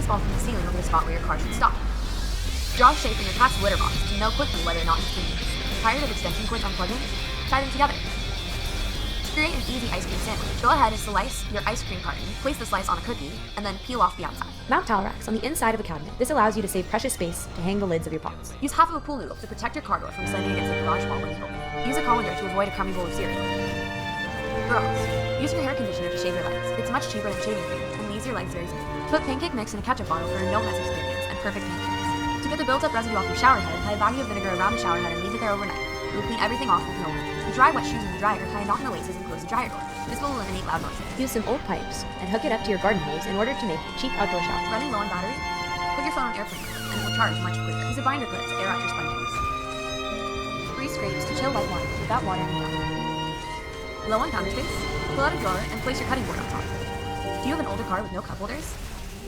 fall from the ceiling over the spot where your car should stop. Draw a shape in your cat's litter box to know quickly whether or not it's clean. Tired of extension cords unplugging? Tie them together. To create an easy ice cream sandwich, go ahead and slice your ice cream carton, place the slice on a cookie, and then peel off the outside. Mount towel racks on the inside of a cabinet. This allows you to save precious space to hang the lids of your pots. Use half of a pool noodle to protect your car door from sliding against the garage wall when you open it. Use a colander to avoid a crummy bowl of cereal. Girls, use your hair conditioner to shave your legs. It's much cheaper than shaving cream and leaves your legs very smooth. Put pancake mix in a ketchup bottle for a no-mess experience and perfect pancakes. To get the built-up residue off your shower head, tie a baggie of vinegar around the shower head and leave it there overnight. You will clean everything off with no work. To dry wet shoes in the dryer, tie a knot in the laces and close the dryer door. This will eliminate loud noises. Use some old pipes and hook it up to your garden hose in order to make a cheap outdoor shower. Running low on battery? Put your phone on airplane mode and it will charge much quicker. Use a binder clip to air out your sponges. Free scrapes to chill like water without watering it down. Low on counter space? Pull out a drawer and place your cutting board on top. Do you have an older car with no cup holders?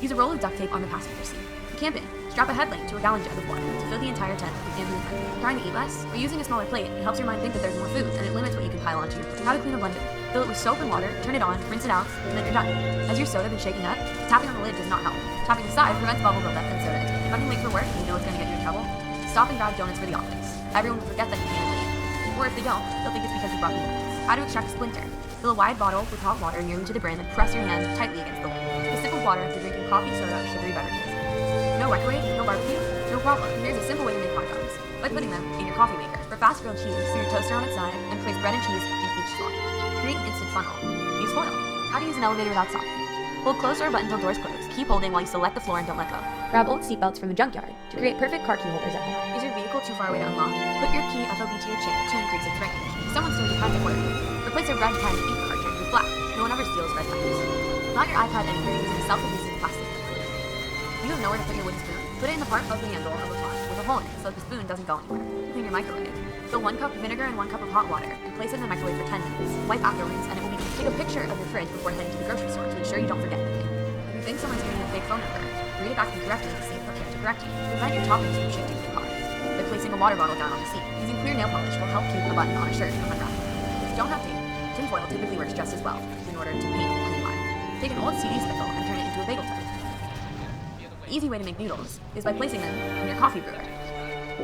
Use a roll of duct tape on the passenger seat. Camping? Strap a headlamp to a gallon jug of water to fill the entire tent with ambient light. Trying to eat less? By using a smaller plate, it helps your mind think that there's more food, and it limits what you can pile onto your plate. How to clean a blender? Fill it with soap and water, turn it on, rinse it out, and then you're done. Has your soda been shaken up? Tapping on the lid does not help. Tapping the side prevents bubble buildup and soda intake. Running late for work and you know it's going to get you in trouble? Stop and grab donuts for the office. Everyone will forget that you came in late. Or if they don't, they'll think it's because you brought the donuts. How to extract a splinter? Fill a wide bottle with hot water nearly to the brim and press your hand tightly against the lid. A sip of water after drinking coffee, soda, or sugary beverages. No microwave? No barbecue? No problem. Here's a simple way to make hot dogs by putting them in your coffee maker. For fast grilled cheese, sear your toaster on its side and place bread and cheese in each slot. Create an instant funnel. Use foil. How to use an elevator without stopping. Hold closed or button until doors close. Keep holding while you select the floor and don't let go. Grab old seatbelts from the junkyard to create perfect car key holders at home. Is your vehicle too far away to unlock? Put your key FOB to your chain to increase its range. If someone steals your pen at work, replace their red pen ink cartridge with black. No one ever steals red pens. Mount your iPad anywhere using self-adhesive plastic. You have nowhere to put your wooden spoon? Put it in the part of the handle of a pot with a hole in it so that the spoon doesn't go anywhere. Clean your microwave. Fill 1 cup vinegar and 1 cup of hot water and place it in the microwave for 10 minutes. Wipe afterwards and it will be clean. Take a picture of your fridge before heading to the grocery store to ensure you don't forget anything. If you think someone's giving you a fake phone number, read it back incorrectly to see if they'll care to correct you. Prevent your toppings from shifting to the car by placing a water bottle down on the seat. Using clear nail polish will help keep the button on a shirt from unraveling. If you don't have tape, tinfoil typically works just as well in order to paint a clean line. Take an old CD spindle and turn it into a bagel tub. The easy way to make noodles is by placing them in your coffee brewer.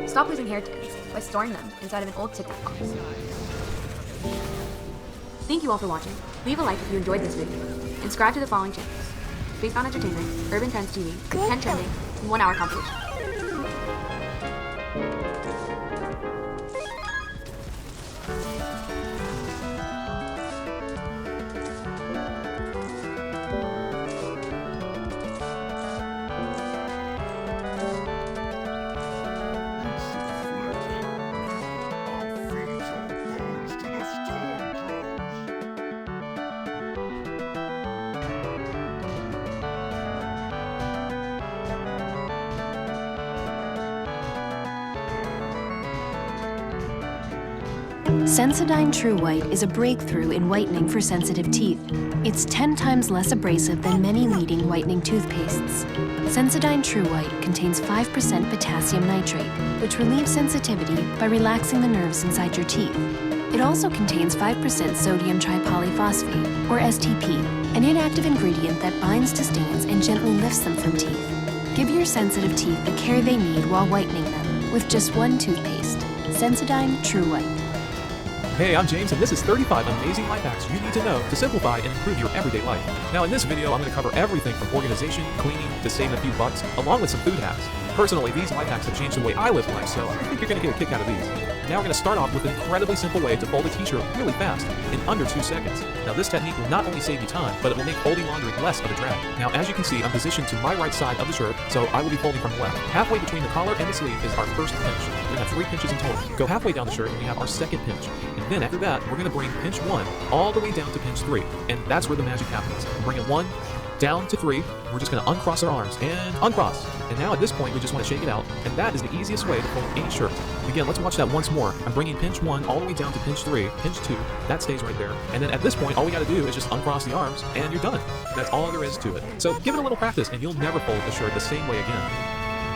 Stop losing hair tins by storing them inside of an old Tic Tac box. Thank you all for watching. Leave a like if you enjoyed this video. And subscribe to the following channels: Spacebound Entertainment, Urban Trends TV, Pen Trending, and 1 Hour Compilation. Sensodyne True White is a breakthrough in whitening for sensitive teeth. It's 10 times less abrasive than many leading whitening toothpastes. Sensodyne True White contains 5% potassium nitrate, which relieves sensitivity by relaxing the nerves inside your teeth. It also contains 5% sodium tripolyphosphate, or STP, an inactive ingredient that binds to stains and gently lifts them from teeth. Give your sensitive teeth the care they need while whitening them with just 1 toothpaste. Sensodyne True White. Hey, I'm James, and this is 35 amazing life hacks you need to know to simplify and improve your everyday life. Now, in this video, I'm going to cover everything from organization, cleaning, to saving a few bucks, along with some food hacks. Personally, these life hacks have changed the way I live life, so I think you're going to get a kick out of these. Now we're going to start off with an incredibly simple way to fold a t-shirt really fast, in under 2 seconds. Now this technique will not only save you time, but it will make folding laundry less of a drag. Now as you can see, I'm positioned to my right side of the shirt, so I will be folding from the left. Halfway between the collar and the sleeve is our first pinch. We're going to have 3 pinches in total. Go halfway down the shirt and we have our second pinch. And then after that, we're going to bring pinch 1 all the way down to pinch 3. And that's where the magic happens. Bring it 1, down to 3, we're just going to uncross our arms, and uncross. And now at this point, we just want to shake it out, and that is the easiest way to fold any shirt. Again, let's watch that once more. I'm bringing pinch 1 all the way down to pinch 3, pinch 2, that stays right there. And then at this point, all we got to do is just uncross the arms, and you're done. That's all there is to it. So give it a little practice, and you'll never fold a shirt the same way again.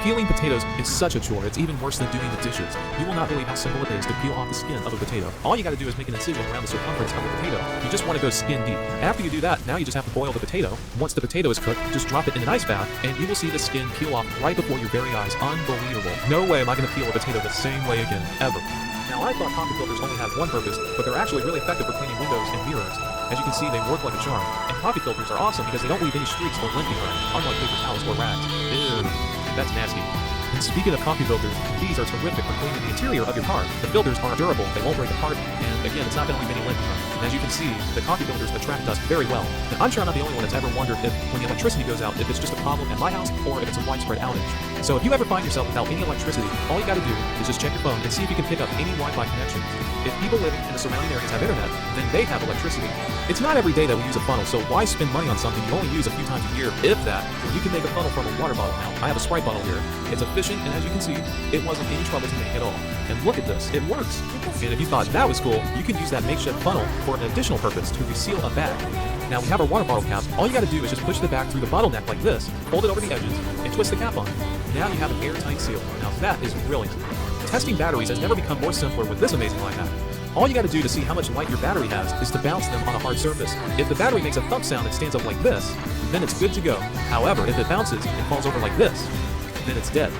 Peeling potatoes is such a chore, it's even worse than doing the dishes. You will not believe how simple it is to peel off the skin of a potato. All you gotta do is make an incision around the circumference of the potato. You just want to go skin deep. After you do that, now you just have to boil the potato. Once the potato is cooked, just drop it in an ice bath, and you will see the skin peel off right before your very eyes. Unbelievable. No way am I gonna peel a potato the same way again, ever. Now, I thought coffee filters only had one purpose, but they're actually really effective for cleaning windows and mirrors. As you can see, they work like a charm. And coffee filters are awesome because they don't leave any streaks or lint behind, unlike paper towels or rags. Ew, that's nasty. And speaking of coffee filters, these are terrific for cleaning the interior of your car. The filters are durable, they won't break apart, and again, it's not going to leave any lint behind. And as you can see, the coffee filters attract dust very well. And I'm sure I'm not the only one that's ever wondered if, when the electricity goes out, if it's just a problem at my house or if it's a widespread outage. So if you ever find yourself without any electricity, all you got to do is just check your phone and see if you can pick up any Wi-Fi connections. If people living in the surrounding areas have internet, then they have electricity. It's not every day that we use a funnel, so why spend money on something you only use a few times a year, if that, when you can make a funnel from a water bottle now. I have a Sprite bottle here. It's efficient, and as you can see, it wasn't any trouble to make at all. And look at this, it works. And if you thought that was cool, you can use that makeshift funnel for an additional purpose, to reseal a bag. Now we have our water bottle cap. All you gotta do is just push the bag through the bottleneck like this, fold it over the edges, and twist the cap on. Now you have an airtight seal. Now that is brilliant. Testing batteries has never become more simpler with this amazing life hack. All you gotta do to see how much light your battery has is to bounce them on a hard surface. If the battery makes a thump sound and stands up like this, then it's good to go. However, if it bounces and falls over like this, then it's dead.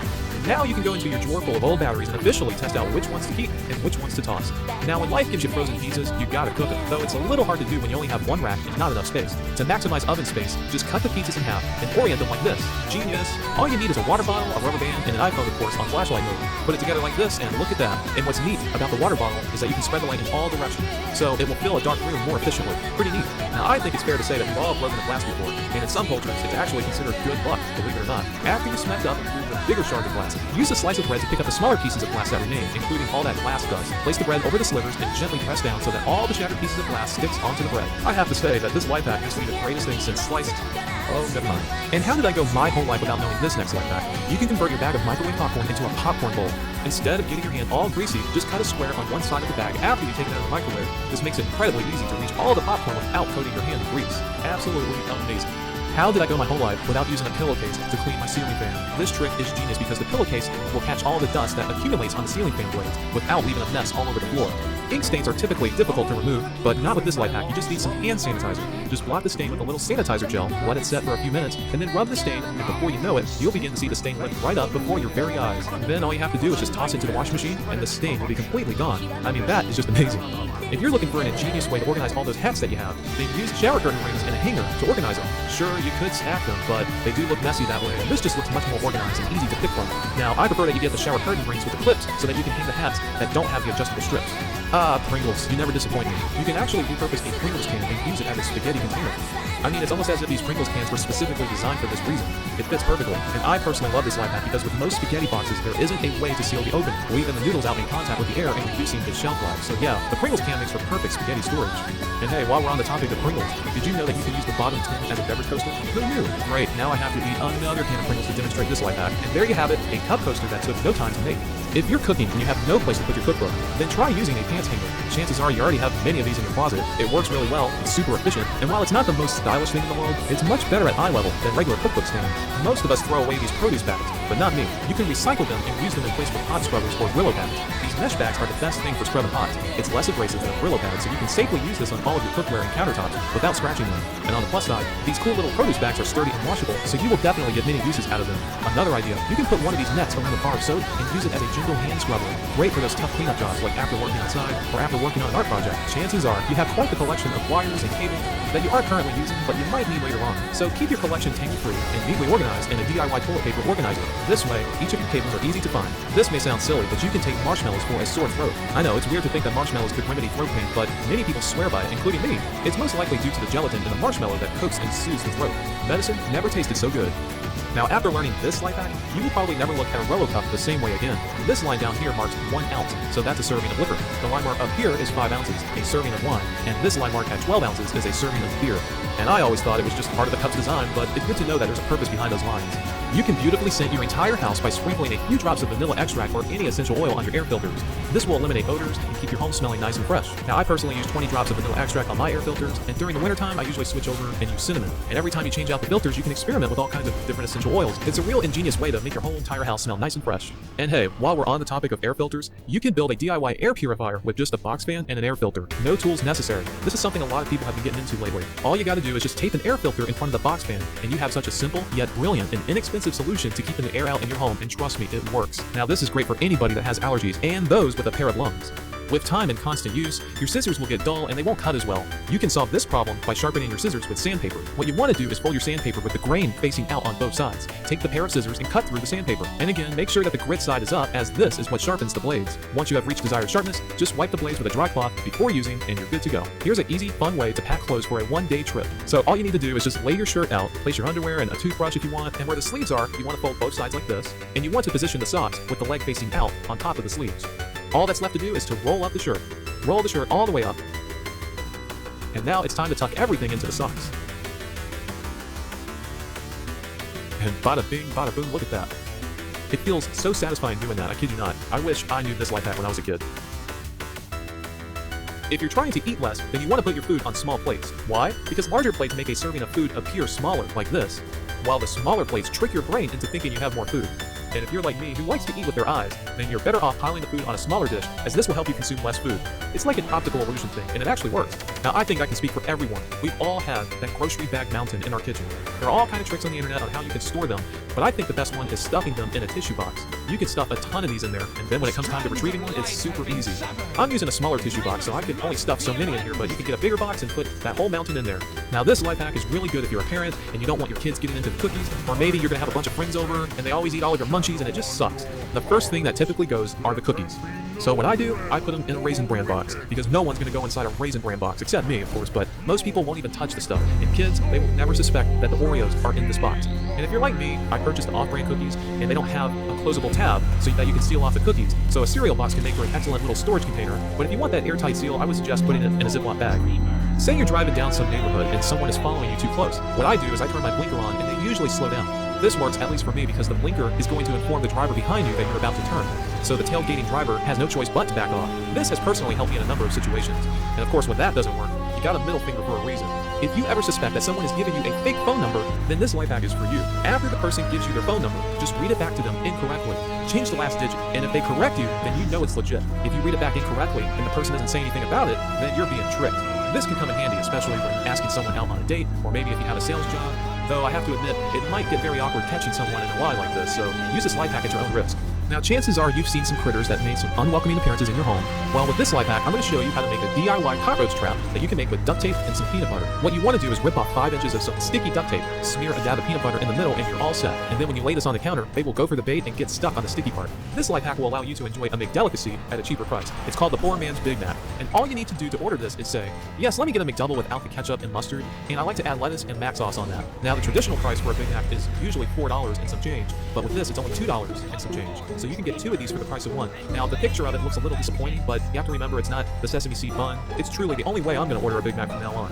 Now you can go into your drawer full of old batteries and officially test out which ones to keep and which ones to toss. Now when life gives you frozen pizzas, you gotta cook them, though it's a little hard to do when you only have one rack and not enough space. To maximize oven space, just cut the pizzas in half and orient them like this. Genius! All you need is a water bottle, a rubber band, and an iPhone, of course, on flashlight mode. Put it together like this and look at that. And what's neat about the water bottle is that you can spread the light in all directions, so it will fill a dark room more efficiently. Pretty neat. Now I think it's fair to say that we've all broken a glass before, and in some cultures it's actually considered good luck, believe it or not. After you smacked up and threw the bigger shards of glass, use a slice of bread to pick up the smaller pieces of glass that remain, including all that glass dust. Place the bread over the slivers and gently press down so that all the shattered pieces of glass sticks onto the bread. I have to say that this life hack has to be the greatest thing since sliced. Oh, never mind. And how did I go my whole life without knowing this next life hack? You can convert your bag of microwave popcorn into a popcorn bowl. Instead of getting your hand all greasy, just cut a square on one side of the bag after you take it out of the microwave. This makes it incredibly easy to reach all the popcorn without coating your hand in grease. Absolutely amazing. How did I go my whole life without using a pillowcase to clean my ceiling fan? This trick is genius because the pillowcase will catch all the dust that accumulates on the ceiling fan blades without leaving a mess all over the floor. Ink stains are typically difficult to remove, but not with this life hack. You just need some hand sanitizer. Just blot the stain with a little sanitizer gel, let it set for a few minutes, and then rub the stain, and before you know it, you'll begin to see the stain lift right up before your very eyes. Then all you have to do is just toss it into the washing machine, and the stain will be completely gone. I mean, that is just amazing. If you're looking for an ingenious way to organize all those hats that you have, then use shower curtain rings and a hanger to organize them. Sure, you could stack them, but they do look messy that way, and this just looks much more organized and easy to pick from. Now, I prefer that you get the shower curtain rings with the clips so that you can hang the hats that don't have the adjustable strips. Ah, Pringles, you never disappoint me. You can actually repurpose a Pringles can and use it as a spaghetti container. I mean, it's almost as if these Pringles cans were specifically designed for this reason. It fits perfectly, and I personally love this life hack because with most spaghetti boxes, there isn't a way to seal the opening, leaving the noodles out in contact with the air and reducing the shelf life. So yeah, the Pringles can makes for perfect spaghetti storage. And hey, while we're on the topic of Pringles, did you know that you can use the bottom tin as a beverage coaster? Who knew? Great, now I have to eat another can of Pringles to demonstrate this life hack. And there you have it, a cup coaster that took no time to make. If you're cooking and you have no place to put your cookbook, then try using a pants hanger. Chances are you already have many of these in your closet. It works really well, it's super efficient, and while it's not the most stylish thing in the world, it's much better at eye level than regular cookbook stands. Most of us throw away these produce bags, but not me. You can recycle them and use them in place with pot scrubbers or Brillo pads. These mesh bags are the best thing for scrubbing pots. It's less abrasive than a Brillo pad, so you can safely use this on all of your cookware and countertops without scratching them. And on the plus side, these cool little produce bags are sturdy and washable, so you will definitely get many uses out of them. Another idea, you can put one of these nets around a bar of soap and use it as a gentle hand scrubber. Great for those tough cleanup jobs like after working outside or after working on an art project. Chances are you have quite the collection of wires and cables that you aren't currently using, but you might need later on. So keep your collection tangle-free and neatly organized in a DIY toilet paper organizer. This way, each of your cables are easy to find. This may sound silly, but you can take marshmallows for a sore throat. I know, it's weird to think that marshmallows could remedy throat pain, but many people swear by it, including me. It's most likely due to the gelatin in the marshmallow that coats and soothes the throat. Medicine never tasted so good. Now, after learning this life hack, you will probably never look at a Rolo cup the same way again. This line down here marks 1 ounce, so that's a serving of liquor. The line mark up here is 5 ounces, a serving of wine, and this line mark at 12 ounces is a serving of beer. And I always thought it was just part of the cup's design, but it's good to know that there's a purpose behind those lines. You can beautifully scent your entire house by sprinkling a few drops of vanilla extract or any essential oil on your air filters. This will eliminate odors and keep your home smelling nice and fresh. Now, I personally use 20 drops of vanilla extract on my air filters, and during the wintertime, I usually switch over and use cinnamon. And every time you change out the filters, you can experiment with all kinds of different essential oils. It's a real ingenious way to make your whole entire house smell nice and fresh. And hey, while we're on the topic of air filters, you can build a DIY air purifier with just a box fan and an air filter. No tools necessary. This is something a lot of people have been getting into lately. All you gotta do is just tape an air filter in front of the box fan, and you have such a simple, yet brilliant and inexpensive solution to keeping the air out in your home, and trust me, it works. Now, this is great for anybody that has allergies and those with a pair of lungs. With time and constant use, your scissors will get dull and they won't cut as well. You can solve this problem by sharpening your scissors with sandpaper. What you want to do is fold your sandpaper with the grain facing out on both sides. Take the pair of scissors and cut through the sandpaper. And again, make sure that the grit side is up, as this is what sharpens the blades. Once you have reached desired sharpness, just wipe the blades with a dry cloth before using and you're good to go. Here's an easy, fun way to pack clothes for a one-day trip. So all you need to do is just lay your shirt out, place your underwear and a toothbrush if you want, and where the sleeves are, you want to fold both sides like this, and you want to position the socks with the leg facing out on top of the sleeves. All that's left to do is to roll up the shirt. Roll the shirt all the way up. And now it's time to tuck everything into the socks. And bada bing, bada boom, look at that. It feels so satisfying doing that, I kid you not. I wish I knew this life hack when I was a kid. If you're trying to eat less, then you want to put your food on small plates. Why? Because larger plates make a serving of food appear smaller, like this, while the smaller plates trick your brain into thinking you have more food. And if you're like me, who likes to eat with their eyes, then you're better off piling the food on a smaller dish, as this will help you consume less food. It's like an optical illusion thing, and it actually works. Now, I think I can speak for everyone. We all have that grocery bag mountain in our kitchen. There are all kinds of tricks on the internet on how you can store them, but I think the best one is stuffing them in a tissue box. You can stuff a ton of these in there, and then when it comes time to retrieving one, it's super easy. I'm using a smaller tissue box, so I can only stuff so many in here, but you can get a bigger box and put that whole mountain in there. Now, this life hack is really good if you're a parent and you don't want your kids getting into the cookies, or maybe you're gonna have a bunch of friends over and they always eat all of your munchies and it just sucks. The first thing that typically goes are the cookies. So what I do, I put them in a Raisin Bran box, because no one's gonna go inside a Raisin Bran box, except me, of course, but most people won't even touch the stuff. And kids, they will never suspect that the Oreos are in this box. And if you're like me, I purchased the off-brand cookies, and they don't have a closable tab so that you can seal off the cookies. So a cereal box can make for an excellent little storage container, but if you want that airtight seal, I would suggest putting it in a Ziploc bag. Say you're driving down some neighborhood and someone is following you too close. What I do is I turn my blinker on, and they usually slow down. This works, at least for me, because the blinker is going to inform the driver behind you that you're about to turn. So the tailgating driver has no choice but to back off. This has personally helped me in a number of situations. And of course, when that doesn't work, you got a middle finger for a reason. If you ever suspect that someone is giving you a fake phone number, then this life hack is for you. After the person gives you their phone number, just read it back to them incorrectly. Change the last digit, and if they correct you, then you know it's legit. If you read it back incorrectly and the person doesn't say anything about it, then you're being tricked. This can come in handy, especially when asking someone out on a date, or maybe if you have a sales job. Though I have to admit, it might get very awkward catching someone in a lie like this, so use this life hack at your own risk. Now, chances are you've seen some critters that made some unwelcoming appearances in your home. Well, with this life hack, I'm going to show you how to make a DIY cockroach trap that you can make with duct tape and some peanut butter. What you want to do is rip off 5 inches of some sticky duct tape, smear a dab of peanut butter in the middle, and you're all set. And then when you lay this on the counter, they will go for the bait and get stuck on the sticky part. This life hack will allow you to enjoy a McDelicacy at a cheaper price. It's called the Poor Man's Big Mac. And all you need to do to order this is say, yes, let me get a McDouble without the ketchup and mustard, and I like to add lettuce and mac sauce on that. Now, the traditional price for a Big Mac is usually $4 and some change, but with this, it's only $2 and some change. So you can get 2 of these for the price of 1. Now, the picture of it looks a little disappointing, but you have to remember it's not the sesame seed bun. It's truly the only way I'm going to order a Big Mac from now on.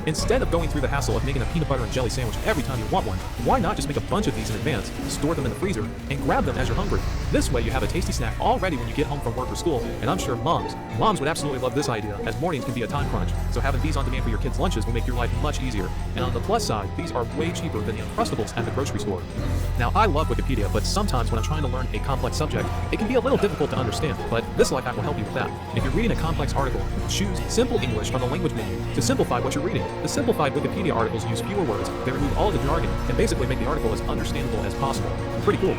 Instead of going through the hassle of making a peanut butter and jelly sandwich every time you want one, why not just make a bunch of these in advance, store them in the freezer, and grab them as you're hungry? This way you have a tasty snack all ready when you get home from work or school, and I'm sure moms would absolutely love this idea, as mornings can be a time crunch, so having these on demand for your kids' lunches will make your life much easier. And on the plus side, these are way cheaper than the Uncrustables at the grocery store. Now, I love Wikipedia, but sometimes when I'm trying to learn a complex subject, it can be a little difficult to understand, but this life hack will help you with that. If you're reading a complex article, choose Simple English from the language menu to simplify what you're reading. The simplified Wikipedia articles use fewer words, they remove all of the jargon, and basically make the article as understandable as possible. Pretty cool.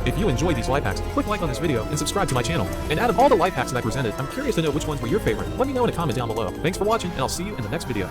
If you enjoyed these life hacks, click like on this video and subscribe to my channel. And out of all the life hacks that I presented, I'm curious to know which ones were your favorite. Let me know in a comment down below. Thanks for watching, and I'll see you in the next video.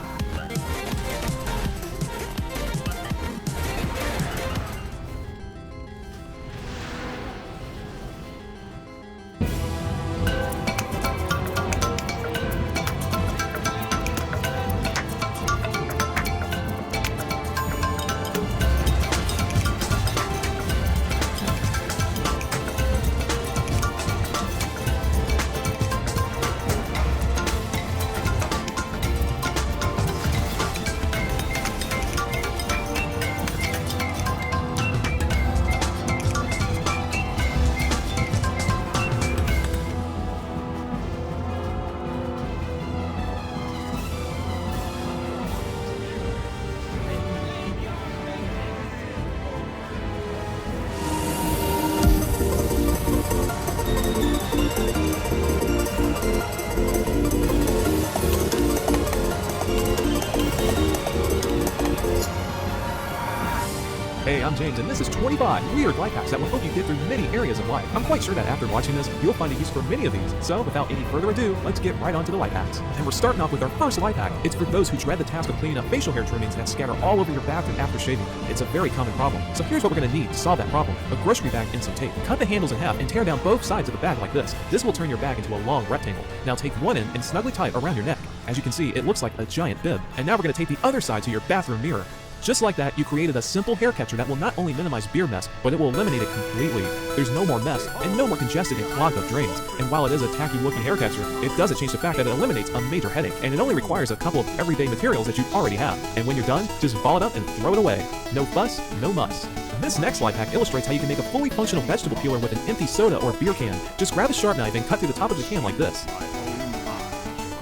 Hey, I'm James, and this is 25 weird life hacks that will help you get through many areas of life. I'm quite sure that after watching this, you'll find a use for many of these. So, without any further ado, let's get right onto the life hacks. And we're starting off with our first life hack. It's for those who dread the task of cleaning up facial hair trimmings that scatter all over your bathroom after shaving. It's a very common problem. So here's what we're going to need to solve that problem. A grocery bag and some tape. Cut the handles in half and tear down both sides of the bag like this. This will turn your bag into a long rectangle. Now take one end and snugly tie it around your neck. As you can see, it looks like a giant bib. And now we're going to tape the other side to your bathroom mirror. Just like that, you created a simple hair catcher that will not only minimize beer mess, but it will eliminate it completely. There's no more mess and no more congested and clogged up drains. And while it is a tacky looking hair catcher, it doesn't change the fact that it eliminates a major headache, and it only requires a couple of everyday materials that you already have. And when you're done, just ball it up and throw it away. No fuss, no muss. This next life hack illustrates how you can make a fully functional vegetable peeler with an empty soda or beer can. Just grab a sharp knife and cut through the top of the can like this.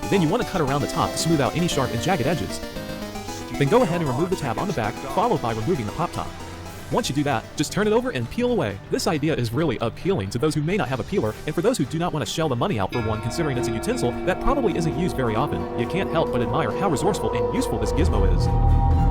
Then you want to cut around the top to smooth out any sharp and jagged edges. Then go ahead and remove the tab on the back, followed by removing the pop top. Once you do that, just turn it over and peel away. This idea is really appealing to those who may not have a peeler, and for those who do not want to shell the money out for one considering it's a utensil that probably isn't used very often. You can't help but admire how resourceful and useful this gizmo is.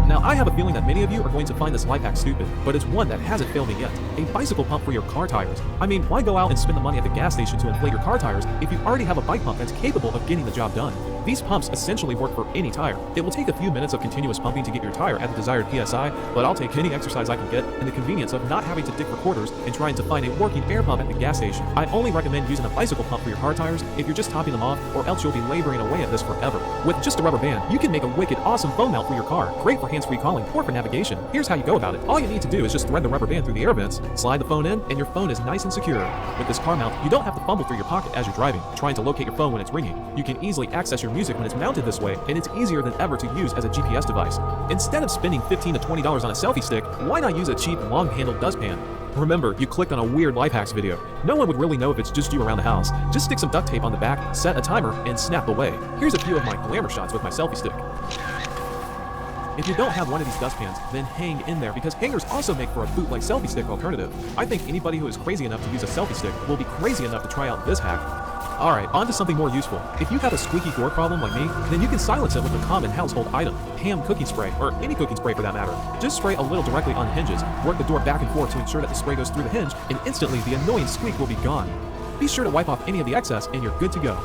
Now, I have a feeling that many of you are going to find this life hack stupid, but it's one that hasn't failed me yet. A bicycle pump for your car tires. I mean, why go out and spend the money at the gas station to inflate your car tires if you already have a bike pump that's capable of getting the job done? These pumps essentially work for any tire. It will take a few minutes of continuous pumping to get your tire at the desired PSI, but I'll take any exercise I can get and the convenience of not having to dig for quarters and trying to find a working air pump at the gas station. I only recommend using a bicycle pump for your car tires if you're just topping them off, or else you'll be laboring away at this forever. With just a rubber band, you can make a wicked awesome phone mount for your car, great for hands-free calling or for navigation. Here's how you go about it. All you need to do is just thread the rubber band through the air vents, slide the phone in, and your phone is nice and secure. With this car mount, you don't have to fumble through your pocket as you're driving, trying to locate your phone when it's ringing. You can easily access your music when it's mounted this way, and it's easier than ever to use as a GPS device. Instead of spending $15 to $20 on a selfie stick, why not use a cheap, long-handled dustpan? Remember, you clicked on a weird life hacks video. No one would really know if it's just you around the house. Just stick some duct tape on the back, set a timer, and snap away. Here's a few of my glamour shots with my selfie stick. If you don't have one of these dustpans, then hang in there, because hangers also make for a bootleg selfie stick alternative. I think anybody who is crazy enough to use a selfie stick will be crazy enough to try out this hack. Alright, on to something more useful. If you have a squeaky door problem like me, then you can silence it with a common household item, Ham cooking spray, or any cooking spray for that matter. Just spray a little directly on hinges, work the door back and forth to ensure that the spray goes through the hinge, and instantly the annoying squeak will be gone. Be sure to wipe off any of the excess and you're good to go.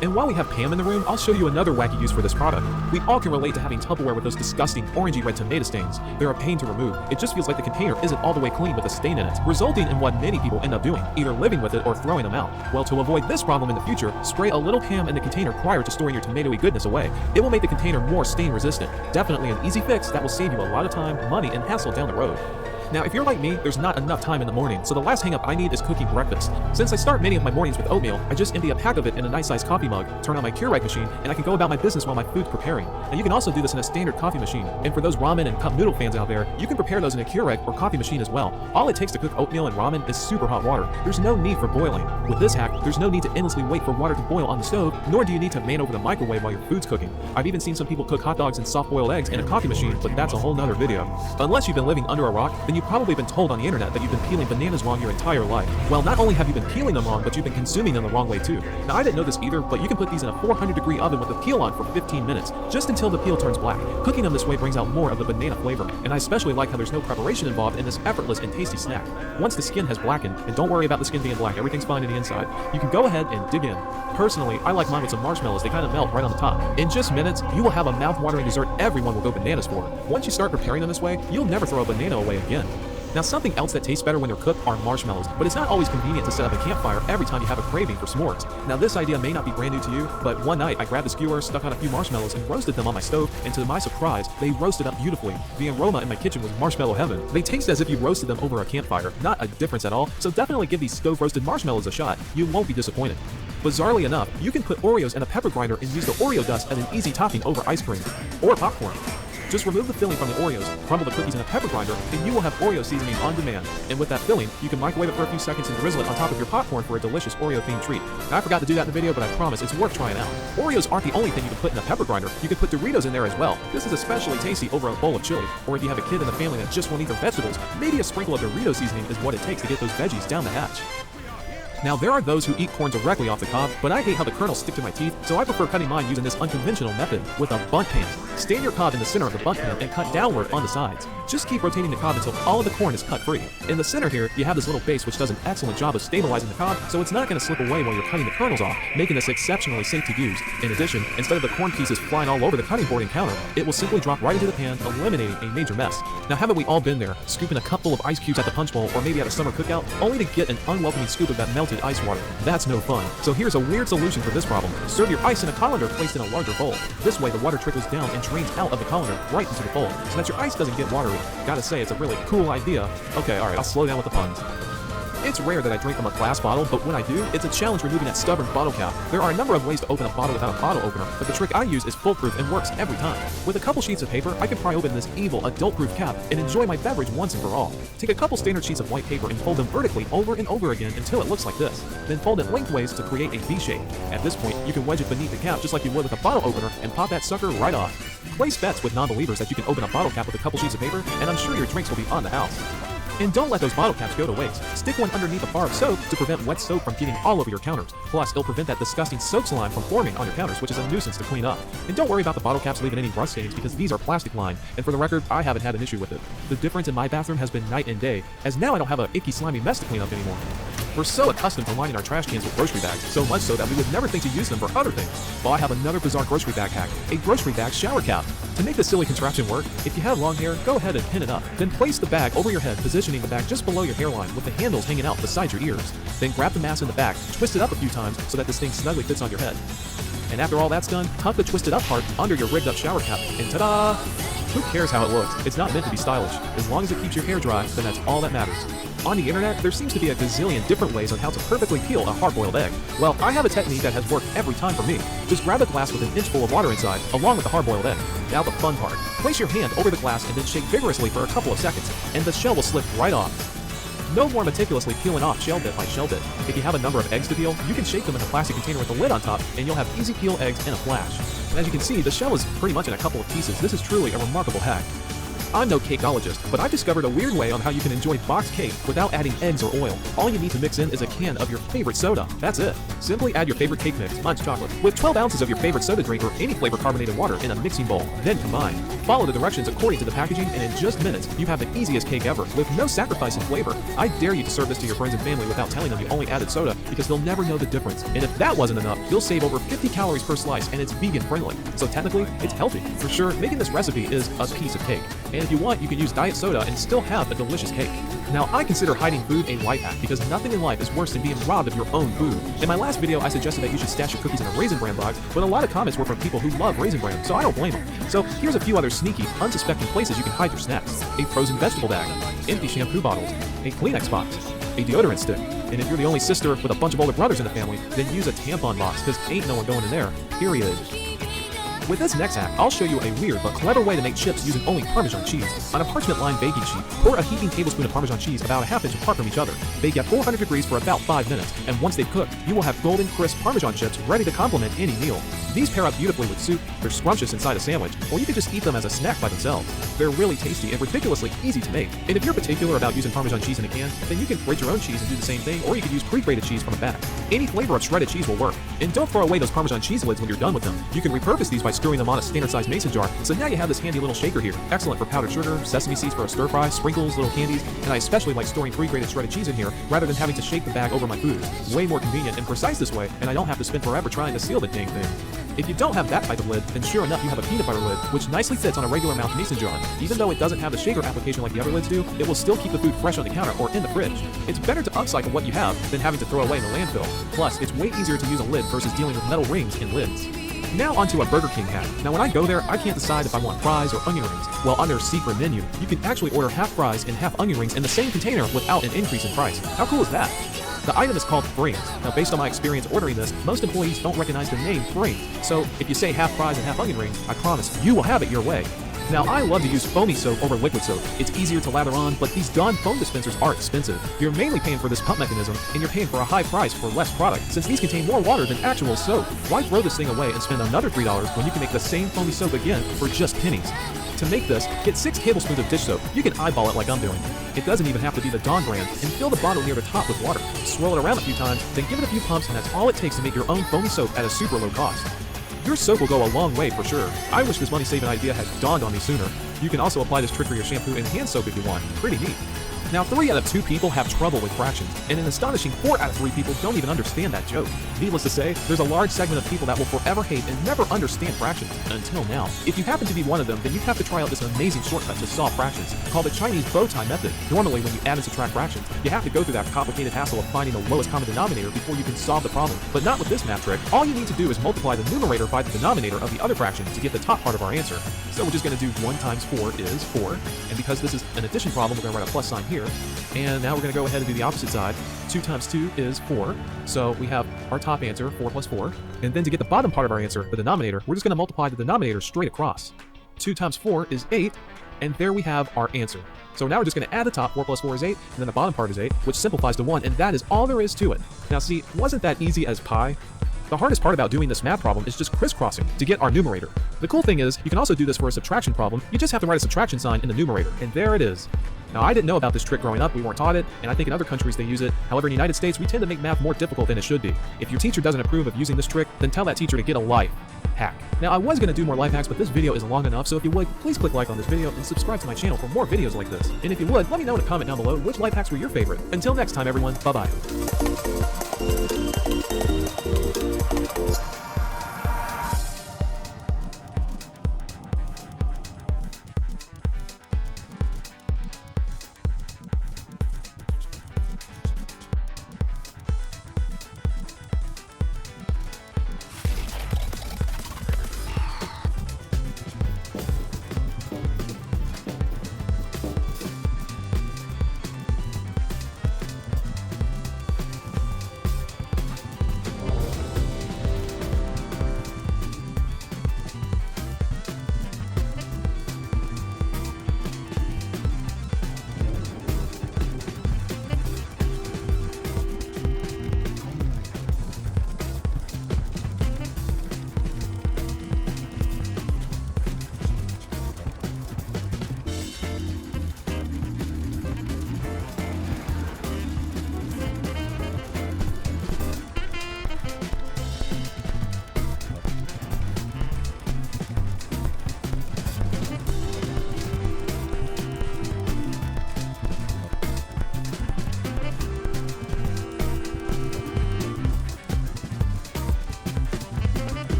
And while we have Pam in the room, I'll show you another wacky use for this product. We all can relate to having Tupperware with those disgusting orangey red tomato stains. They're a pain to remove. It just feels like the container isn't all the way clean with a stain in it, resulting in what many people end up doing, either living with it or throwing them out. Well, to avoid this problem in the future, spray a little Pam in the container prior to storing your tomatoey goodness away. It will make the container more stain resistant. Definitely an easy fix that will save you a lot of time, money, and hassle down the road. Now, if you're like me, there's not enough time in the morning, so the last hang-up I need is cooking breakfast. Since I start many of my mornings with oatmeal, I just empty a pack of it in a nice-sized coffee mug, turn on my Keurig machine, and I can go about my business while my food's preparing. Now, you can also do this in a standard coffee machine, and for those ramen and cup noodle fans out there, you can prepare those in a Keurig or coffee machine as well. All it takes to cook oatmeal and ramen is super hot water. There's no need for boiling. With this hack, there's no need to endlessly wait for water to boil on the stove, nor do you need to man over the microwave while your food's cooking. I've even seen some people cook hot dogs and soft-boiled eggs in a coffee machine, but that's a whole nother video. Unless you've been living under a rock, then you've probably been told on the internet that you've been peeling bananas wrong your entire life. Well, not only have you been peeling them wrong, but you've been consuming them the wrong way too. Now, I didn't know this either, but you can put these in a 400-degree oven with the peel on for 15 minutes, just until the peel turns black. Cooking them this way brings out more of the banana flavor, and I especially like how there's no preparation involved in this effortless and tasty snack. Once the skin has blackened, and don't worry about the skin being black, everything's fine on the inside, you can go ahead and dig in. Personally, I like mine with some marshmallows. They kind of melt right on the top. In just minutes, you will have a mouth-watering dessert everyone will go bananas for. Once you start preparing them this way, you'll never throw a banana away again. Now, something else that tastes better when they're cooked are marshmallows, but it's not always convenient to set up a campfire every time you have a craving for s'mores. Now, this idea may not be brand new to you, but one night I grabbed a skewer, stuck on a few marshmallows, and roasted them on my stove, and to my surprise, they roasted up beautifully. The aroma in my kitchen was marshmallow heaven. They taste as if you roasted them over a campfire, not a difference at all, so definitely give these stove-roasted marshmallows a shot. You won't be disappointed. Bizarrely enough, you can put Oreos in a pepper grinder and use the Oreo dust as an easy topping over ice cream or popcorn. Just remove the filling from the Oreos, crumble the cookies in a pepper grinder, and you will have Oreo seasoning on demand. And with that filling, you can microwave it for a few seconds and drizzle it on top of your popcorn for a delicious Oreo-themed treat. Now, I forgot to do that in the video, but I promise it's worth trying out. Oreos aren't the only thing you can put in a pepper grinder. You can put Doritos in there as well. This is especially tasty over a bowl of chili. Or if you have a kid in the family that just won't eat their vegetables, maybe a sprinkle of Dorito seasoning is what it takes to get those veggies down the hatch. Now, there are those who eat corn directly off the cob, but I hate how the kernels stick to my teeth, so I prefer cutting mine using this unconventional method with a bunt pan. Stand your cob in the center of the bunt pan and cut downward on the sides. Just keep rotating the cob until all of the corn is cut free. In the center here, you have this little base which does an excellent job of stabilizing the cob, so it's not going to slip away while you're cutting the kernels off, making this exceptionally safe to use. In addition, instead of the corn pieces flying all over the cutting board and counter, it will simply drop right into the pan, eliminating a major mess. Now, haven't we all been there, scooping a cup full of ice cubes at the punch bowl or maybe at a summer cookout, only to get an unwelcoming scoop of that melted ice water? That's no fun. So here's a weird solution for this problem. Serve your ice in a colander placed in a larger bowl. This way the water trickles down and drains out of the colander right into the bowl, so that your ice doesn't get watery. Gotta say, it's a really cool idea. Okay, alright, I'll slow down with the puns. It's rare that I drink from a glass bottle, but when I do, it's a challenge removing that stubborn bottle cap. There are a number of ways to open a bottle without a bottle opener, but the trick I use is foolproof and works every time. With a couple sheets of paper, I can pry open this evil adult-proof cap and enjoy my beverage once and for all. Take a couple standard sheets of white paper and fold them vertically over and over again until it looks like this. Then fold it lengthways to create a V shape. At this point, you can wedge it beneath the cap just like you would with a bottle opener and pop that sucker right off. Place bets with non-believers that you can open a bottle cap with a couple sheets of paper, and I'm sure your drinks will be on the house. And don't let those bottle caps go to waste. Stick one underneath a bar of soap to prevent wet soap from getting all over your counters. Plus, it'll prevent that disgusting soap slime from forming on your counters, which is a nuisance to clean up. And don't worry about the bottle caps leaving any rust stains because these are plastic lined, and for the record, I haven't had an issue with it. The difference in my bathroom has been night and day, as now I don't have a icky slimy mess to clean up anymore. We're so accustomed to lining our trash cans with grocery bags, so much so that we would never think to use them for other things. Well, I have another bizarre grocery bag hack, a grocery bag shower cap. To make this silly contraption work, if you have long hair, go ahead and pin it up. Then place the bag over your head, positioning the bag just below your hairline with the handles hanging out beside your ears. Then grab the mass in the back, twist it up a few times so that this thing snugly fits on your head. And after all that's done, tuck the twisted up part under your rigged up shower cap, and ta-da! Who cares how it looks? It's not meant to be stylish. As long as it keeps your hair dry, then that's all that matters. On the internet, there seems to be a gazillion different ways on how to perfectly peel a hard-boiled egg. Well, I have a technique that has worked every time for me. Just grab a glass with an inch full of water inside, along with the hard-boiled egg. Now the fun part. Place your hand over the glass and then shake vigorously for a couple of seconds, and the shell will slip right off. No more meticulously peeling off shell bit by shell bit. If you have a number of eggs to peel, you can shake them in a plastic container with a lid on top, and you'll have easy peel eggs in a flash. And as you can see, the shell is pretty much in a couple of pieces. This is truly a remarkable hack. I'm no cakeologist, but I've discovered a weird way on how you can enjoy boxed cake without adding eggs or oil. All you need to mix in is a can of your favorite soda. That's it. Simply add your favorite cake mix, mine's chocolate, with 12 ounces of your favorite soda drink or any flavor carbonated water in a mixing bowl. Then combine. Follow the directions according to the packaging, and in just minutes, you have the easiest cake ever, with no sacrifice in flavor. I dare you to serve this to your friends and family without telling them you only added soda, because they'll never know the difference. And if that wasn't enough, you'll save over 50 calories per slice, and it's vegan friendly. So technically, it's healthy. For sure, making this recipe is a piece of cake. And if you want, you can use diet soda and still have a delicious cake. Now, I consider hiding food a life hack because nothing in life is worse than being robbed of your own food. In my last video, I suggested that you should stash your cookies in a Raisin Bran box, but a lot of comments were from people who love Raisin Bran, so I don't blame them. So here's a few other sneaky, unsuspecting places you can hide your snacks. A frozen vegetable bag, empty shampoo bottles, a Kleenex box, a deodorant stick, and if you're the only sister with a bunch of older brothers in the family, then use a tampon box because ain't no one going in there, period. With this next hack, I'll show you a weird but clever way to make chips using only Parmesan cheese. On a parchment-lined baking sheet, pour a heaping tablespoon of Parmesan cheese about a half inch apart from each other. Bake at 400 degrees for about 5 minutes, and once they've cooked, you will have golden, crisp Parmesan chips ready to complement any meal. These pair up beautifully with soup, they're scrumptious inside a sandwich, or you can just eat them as a snack by themselves. They're really tasty and ridiculously easy to make. And if you're particular about using Parmesan cheese in a can, then you can grate your own cheese and do the same thing, or you can use pre-grated cheese from a bag. Any flavor of shredded cheese will work. And don't throw away those Parmesan cheese lids when you're done with them. You can repurpose these by screwing them on a standard-sized mason jar, so now you have this handy little shaker here. Excellent for powdered sugar, sesame seeds for a stir-fry, sprinkles, little candies, and I especially like storing pre-grated shredded cheese in here rather than having to shake the bag over my food. Way more convenient and precise this way, and I don't have to spend forever trying to seal the dang thing. If you don't have that type of lid, then sure enough you have a peanut butter lid, which nicely fits on a regular mouth mason jar. Even though it doesn't have the shaker application like the other lids do, it will still keep the food fresh on the counter or in the fridge. It's better to upcycle what you have than having to throw away in the landfill. Plus, it's way easier to use a lid versus dealing with metal rings in lids. Now onto a Burger King hack. Now when I go there, I can't decide if I want fries or onion rings. Well, on their secret menu, you can actually order half fries and half onion rings in the same container without an increase in price. How cool is that? The item is called Frings. Now based on my experience ordering this, most employees don't recognize the name Frings. So if you say half fries and half onion rings, I promise you will have it your way. Now, I love to use foamy soap over liquid soap. It's easier to lather on, but these Dawn foam dispensers are expensive. You're mainly paying for this pump mechanism, and you're paying for a high price for less product, since these contain more water than actual soap. Why throw this thing away and spend another $3 when you can make the same foamy soap again for just pennies? To make this, get 6 tablespoons of dish soap. You can eyeball it like I'm doing. It doesn't even have to be the Dawn brand, and fill the bottle near the top with water. Swirl it around a few times, then give it a few pumps, and that's all it takes to make your own foamy soap at a super low cost. Your soap will go a long way for sure. I wish this money-saving idea had dawned on me sooner. You can also apply this trick for your shampoo and hand soap if you want. Pretty neat. Now, 3 out of 2 people have trouble with fractions, and an astonishing 4 out of 3 people don't even understand that joke. Needless to say, there's a large segment of people that will forever hate and never understand fractions, until now. If you happen to be one of them, then you have to try out this amazing shortcut to solve fractions, called the Chinese bow tie method. Normally, when you add and subtract fractions, you have to go through that complicated hassle of finding the lowest common denominator before you can solve the problem. But not with this math trick. All you need to do is multiply the numerator by the denominator of the other fraction to get the top part of our answer. So we're just going to do 1 times 4 is 4, and because this is an addition problem, we're going to write a plus sign here. And now we're going to go ahead and do the opposite side. 2 times 2 is 4. So we have our top answer, 4 plus 4. And then to get the bottom part of our answer, the denominator, we're just going to multiply the denominator straight across. 2 times 4 is 8. And there we have our answer. So now we're just going to add the top, 4 plus 4 is 8, and then the bottom part is 8, which simplifies to 1, and that is all there is to it. Now see, wasn't that easy as pie? The hardest part about doing this math problem is just crisscrossing to get our numerator. The cool thing is, you can also do this for a subtraction problem. You just have to write a subtraction sign in the numerator, and there it is. Now, I didn't know about this trick growing up, we weren't taught it, and I think in other countries they use it. However, in the United States, we tend to make math more difficult than it should be. If your teacher doesn't approve of using this trick, then tell that teacher to get a life hack. Now, I was going to do more life hacks, but this video is long enough, so if you would, please click like on this video and subscribe to my channel for more videos like this. And if you would, let me know in a comment down below which life hacks were your favorite. Until next time, everyone, bye-bye.